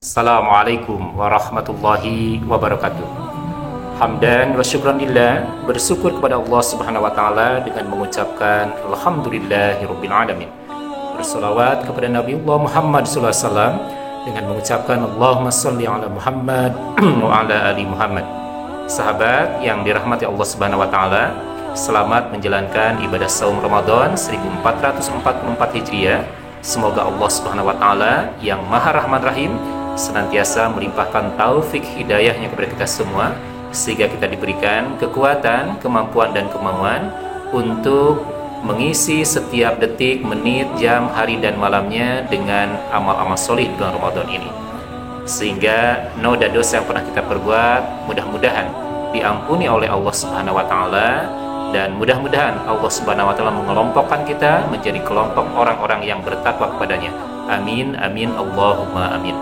Assalamualaikum warahmatullahi wabarakatuh. Hamdan wa syukran lillah, bersyukur kepada Allah Subhanahu wa taala dengan mengucapkan alhamdulillahirabbil alamin. Berselawat kepada Nabi Allah Muhammad sallallahu alaihi wasallam dengan mengucapkan Allahumma shalli ala Muhammad wa ala ali Muhammad. Sahabat yang dirahmati Allah Subhanahu wa taala, selamat menjalankan ibadah saum Ramadan 1444 Hijriah. Semoga Allah Subhanahu wa taala yang Maha Rahman Rahim senantiasa melimpahkan taufik hidayahnya kepada kita semua, sehingga kita diberikan kekuatan, kemampuan dan kemauan untuk mengisi setiap detik, menit, jam, hari dan malamnya dengan amal-amal solih di bulan Ramadan ini, sehingga noda dosa yang pernah kita perbuat mudah-mudahan diampuni oleh Allah Subhanahu wa taala, dan mudah-mudahan Allah Subhanahu wa taala mengelompokkan kita menjadi kelompok orang-orang yang bertakwa kepadanya. Amin amin Allahumma amin.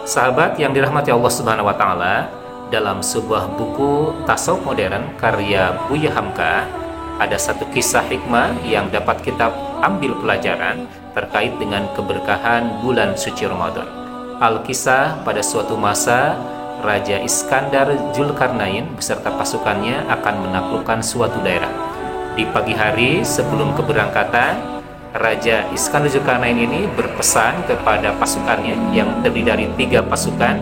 Sahabat yang dirahmati Allah Subhanahu wa taala, dalam sebuah buku tasawuf modern karya Buya Hamka ada satu kisah hikmah yang dapat kita ambil pelajaran terkait dengan keberkahan bulan suci Ramadan. Al-kisah, pada suatu masa Raja Iskandar Zulkarnain beserta pasukannya akan menaklukkan suatu daerah. Di pagi hari sebelum keberangkatan, Raja Iskandar Zulkarnain ini berpesan kepada pasukannya yang terdiri dari 3 pasukan,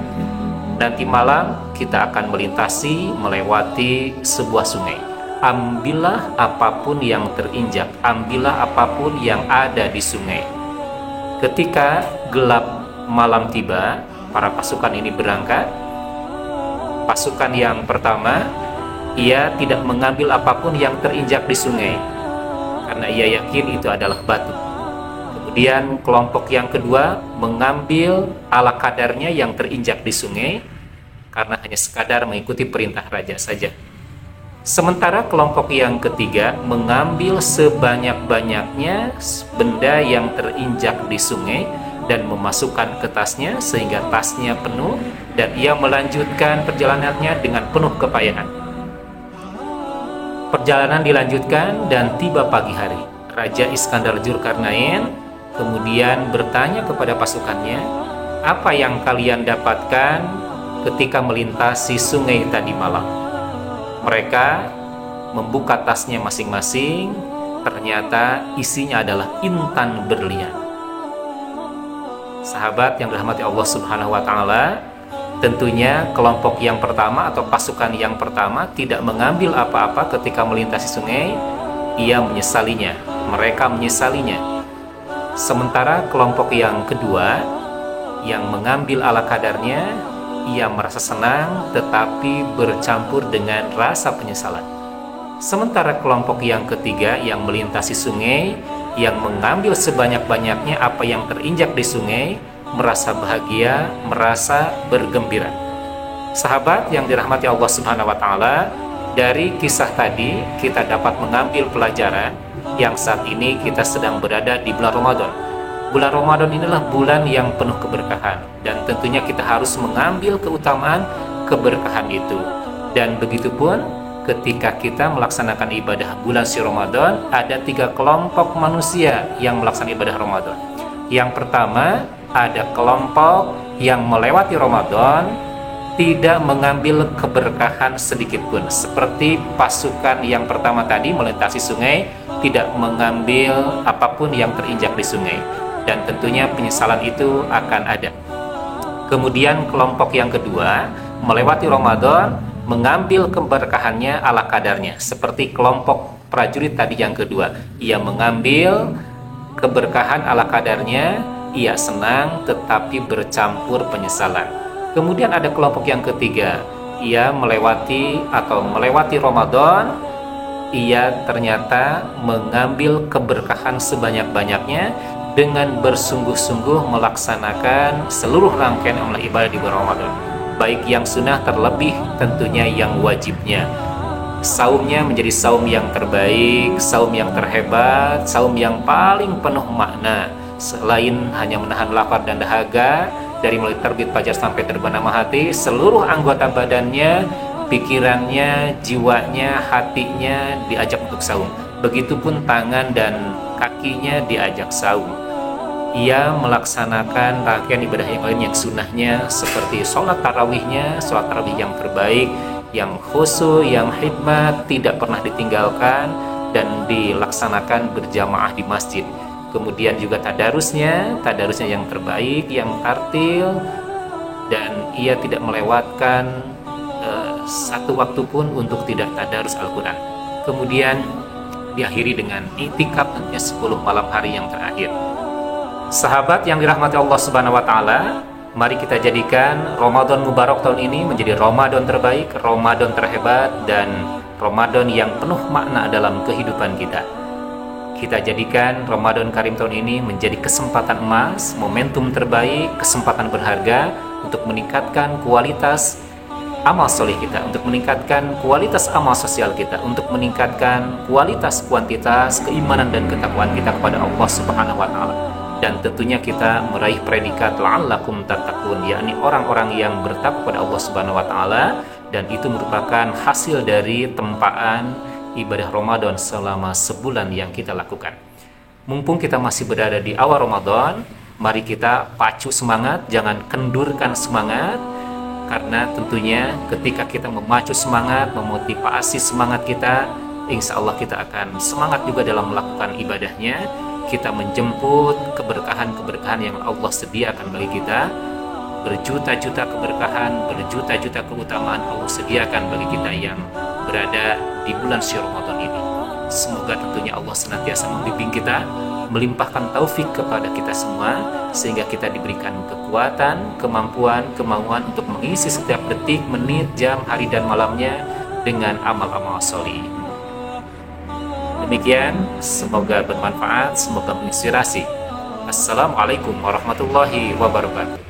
nanti malam kita akan melewati sebuah sungai. Ambillah apapun yang terinjak, ambillah apapun yang ada di sungai. Ketika gelap malam tiba, para pasukan ini berangkat. Pasukan yang pertama, ia tidak mengambil apapun yang terinjak di sungai karena ia yakin itu adalah batu. Kemudian kelompok yang kedua mengambil ala kadarnya yang terinjak di sungai karena hanya sekadar mengikuti perintah raja saja. Sementara kelompok yang ketiga mengambil sebanyak-banyaknya benda yang terinjak di sungai dan memasukkan ke tasnya sehingga tasnya penuh, dan ia melanjutkan perjalanannya dengan penuh kepayahan. Perjalanan dilanjutkan dan tiba pagi hari. Raja Iskandar Zulkarnain kemudian bertanya kepada pasukannya, apa yang kalian dapatkan ketika melintasi sungai tadi malam? Mereka membuka tasnya masing-masing, ternyata isinya adalah intan berlian. Sahabat yang dirahmati Allah Subhanahu wa taala, tentunya kelompok yang pertama atau pasukan yang pertama tidak mengambil apa-apa ketika melintasi sungai. Ia menyesalinya, mereka menyesalinya. Sementara kelompok yang kedua yang mengambil ala kadarnya, ia merasa senang tetapi bercampur dengan rasa penyesalan. Sementara kelompok yang ketiga yang melintasi sungai, yang mengambil sebanyak-banyaknya apa yang terinjak di sungai, merasa bahagia, merasa bergembira. Sahabat yang dirahmati Allah Subhanahu wa taala, dari kisah tadi kita dapat mengambil pelajaran yang saat ini kita sedang berada di bulan Ramadan. Bulan Ramadan inilah bulan yang penuh keberkahan, dan tentunya kita harus mengambil keutamaan keberkahan itu. Dan begitupun ketika kita melaksanakan ibadah bulan suci Ramadan, ada 3 kelompok manusia yang melaksanakan ibadah Ramadan. Yang pertama, ada kelompok yang melewati Ramadan tidak mengambil keberkahan sedikit pun, seperti pasukan yang pertama tadi melintasi sungai, tidak mengambil apapun yang terinjak di sungai, dan tentunya penyesalan itu akan ada. Kemudian kelompok yang kedua melewati Ramadan, mengambil keberkahannya ala kadarnya, seperti kelompok prajurit tadi yang kedua. Ia mengambil keberkahan ala kadarnya, ia senang tetapi bercampur penyesalan. Kemudian ada kelompok yang ketiga, ia melewati Ramadan, ia ternyata mengambil keberkahan sebanyak-banyaknya dengan bersungguh-sungguh melaksanakan seluruh rangkaian amal ibadah di bulan Ramadan, baik yang sunnah terlebih tentunya yang wajibnya. Saumnya menjadi saum yang terbaik, saum yang terhebat, saum yang paling penuh makna. Selain hanya menahan lapar dan dahaga dari mulai terbit fajar sampai terbenam hati, seluruh anggota badannya, pikirannya, jiwanya, hatinya diajak untuk saum. Begitupun tangan dan kakinya diajak saum. Ia melaksanakan rangkaian ibadah yang lain yang sunnahnya seperti sholat tarawihnya, sholat tarawih yang terbaik, yang khusyuk, yang hikmat, tidak pernah ditinggalkan dan dilaksanakan berjamaah di masjid. Kemudian juga tadarusnya yang terbaik, yang tartil, dan ia tidak melewatkan satu waktu pun untuk tidak tadarus Al-Quran. Kemudian diakhiri dengan i'tikaf tentunya 10 malam hari yang terakhir. Sahabat yang dirahmati Allah Subhanahu wa taala, mari kita jadikan Ramadan Mubarak tahun ini menjadi Ramadan terbaik, Ramadan terhebat, dan Ramadan yang penuh makna dalam kehidupan kita. Kita jadikan Ramadan Karim tahun ini menjadi kesempatan emas, momentum terbaik, kesempatan berharga untuk meningkatkan kualitas amal soleh kita, untuk meningkatkan kualitas amal sosial kita, untuk meningkatkan kualitas kuantitas keimanan dan ketakwaan kita kepada Allah Subhanahu wa taala. Dan tentunya kita meraih predikat la'allakum tattaqun, yakni orang-orang yang bertakwa kepada Allah Subhanahu wa taala, dan itu merupakan hasil dari tempaan ibadah Ramadan selama sebulan yang kita lakukan. Mumpung kita masih berada di awal Ramadan, mari kita pacu semangat, jangan kendurkan semangat. Karena tentunya ketika kita memacu semangat, memotivasi semangat kita, insya Allah kita akan semangat juga dalam melakukan ibadahnya. Kita menjemput keberkahan-keberkahan yang Allah sediakan bagi kita. Berjuta-juta keberkahan, berjuta-juta keutamaan Allah sediakan bagi kita yang berada di bulan suci Ramadan ini. Semoga tentunya Allah senantiasa membimbing kita, melimpahkan taufik kepada kita semua, sehingga kita diberikan kekuatan, kemampuan, kemauan untuk mengisi setiap detik, menit, jam, hari dan malamnya dengan amal-amal sholih. Demikian, semoga bermanfaat, semoga menginspirasi. Assalamualaikum warahmatullahi wabarakatuh.